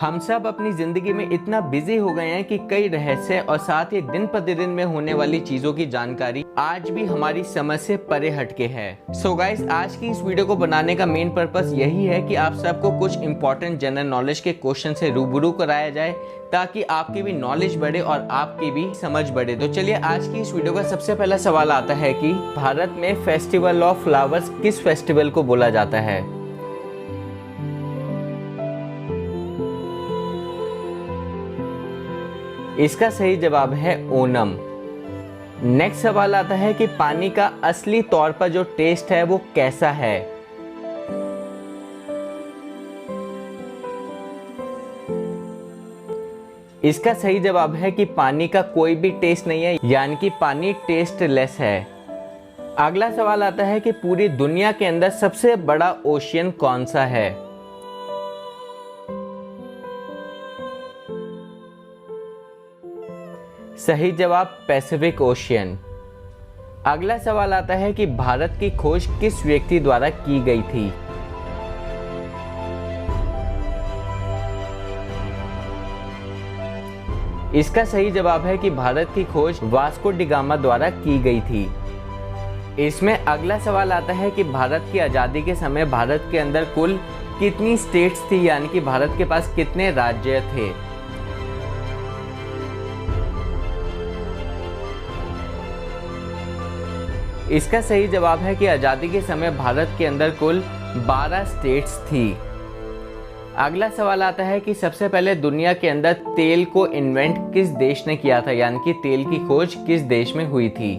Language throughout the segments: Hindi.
हम सब अपनी जिंदगी में इतना बिजी हो गए हैं कि कई रहस्य और साथ ही दिन प्रतिदिन में होने वाली चीजों की जानकारी आज भी हमारी समझ से परे हटके है। सो गाइस, आज की इस वीडियो को बनाने का मेन पर्पस यही है कि आप सबको कुछ इंपॉर्टेंट जनरल नॉलेज के क्वेश्चन से रूबरू कराया जाए ताकि आपकी भी नॉलेज बढ़े और आपकी भी समझ बढ़े। तो चलिए, आज की इस वीडियो का सबसे पहला सवाल आता है कि भारत में फेस्टिवल ऑफ फ्लावर्स किस फेस्टिवल को बोला जाता है? इसका सही जवाब है ओणम। नेक्स्ट सवाल आता है कि पानी का असली तौर पर जो टेस्ट है वो कैसा है? इसका सही जवाब है कि पानी का कोई भी टेस्ट नहीं है, यानी कि पानी टेस्टलेस है। अगला सवाल आता है कि पूरी दुनिया के अंदर सबसे बड़ा ओशियन कौन सा है? सही जवाब पैसिफिक ओशियन। अगला सवाल आता है कि भारत की खोज किस व्यक्ति द्वारा की गई थी? इसका सही जवाब है कि भारत की खोज वास्को डी गामा द्वारा की गई थी। इसमें अगला सवाल आता है कि भारत की आजादी के समय भारत के अंदर कुल कितनी स्टेट्स थी, यानी कि भारत के पास कितने राज्य थे? इसका सही जवाब है कि आजादी के समय भारत के अंदर कुल 12 स्टेट्स थी। अगला सवाल आता है कि सबसे पहले दुनिया के अंदर तेल को इन्वेंट किस देश ने किया था, यानी कि तेल की खोज किस देश में हुई थी?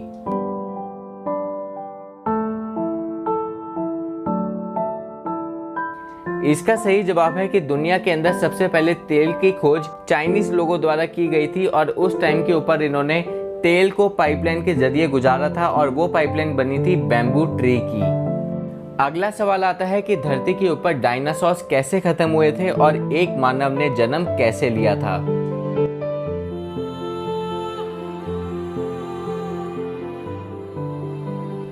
इसका सही जवाब है कि दुनिया के अंदर सबसे पहले तेल की खोज चाइनीज लोगों द्वारा की गई थी और उस टाइम के ऊपर इन्होंने तेल को पाइपलाइन के जरिए गुजारा था और वो पाइपलाइन बनी थी बैम्बू ट्री की। अगला सवाल आता है कि धरती के ऊपर डायनासोर कैसे खत्म हुए थे और एक मानव ने जन्म कैसे लिया था?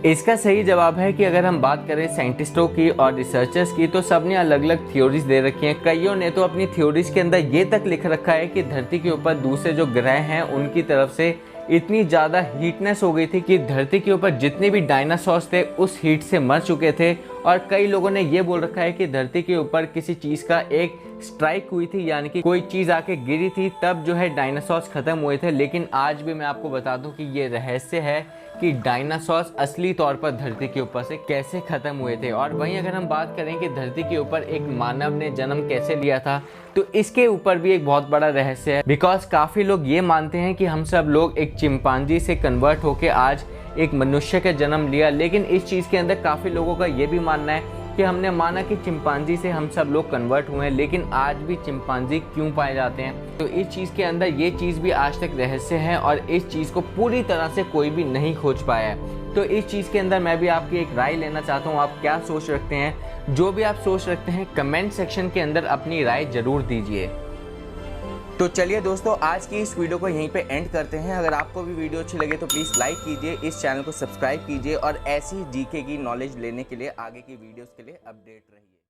इसका सही जवाब है कि अगर हम बात करें साइंटिस्टों की और रिसर्चर्स की तो सबने अलग अलग थ्योरीज दे रखी हैं। कईयों ने तो अपनी थ्योरीज के अंदर ये तक लिख रखा है कि धरती के ऊपर दूसरे जो ग्रह हैं उनकी तरफ से इतनी ज़्यादा हीटनेस हो गई थी कि धरती के ऊपर जितने भी डायनासोर्स थे उस हीट से मर चुके थे। और कई लोगों ने ये बोल रखा है कि धरती के ऊपर किसी चीज़ का एक स्ट्राइक हुई थी, यानी कि कोई चीज़ आके गिरी थी, तब जो है डायनासोर्स खत्म हुए थे। लेकिन आज भी मैं आपको बता दूं कि ये रहस्य है कि डायनासोर्स असली तौर पर धरती के ऊपर से कैसे खत्म हुए थे। और वहीं अगर हम बात करें कि धरती के ऊपर एक मानव ने जन्म कैसे लिया था, तो इसके ऊपर भी एक बहुत बड़ा रहस्य है। बिकॉज काफ़ी लोग ये मानते हैं कि हम सब लोग एक चिंपांजी से कन्वर्ट होके आज एक मनुष्य का जन्म लिया, लेकिन इस चीज़ के अंदर काफ़ी लोगों का ये भी मानना है कि हमने माना कि चिंपांजी से हम सब लोग कन्वर्ट हुए हैं, लेकिन आज भी चिंपांजी क्यों पाए जाते हैं? तो इस चीज़ के अंदर ये चीज़ भी आज तक रहस्य है और इस चीज़ को पूरी तरह से कोई भी नहीं खोज पाया है। तो इस चीज़ के अंदर मैं भी आपकी एक राय लेना चाहता हूँ, आप क्या सोच रखते हैं? जो भी आप सोच रखते हैं कमेंट सेक्शन के अंदर अपनी राय जरूर दीजिए। तो चलिए दोस्तों, आज की इस वीडियो को यहीं पे एंड करते हैं। अगर आपको भी वीडियो अच्छी लगे तो प्लीज़ लाइक कीजिए, इस चैनल को सब्सक्राइब कीजिए और ऐसी जीके की नॉलेज लेने के लिए आगे की वीडियोस के लिए अपडेट रहिए।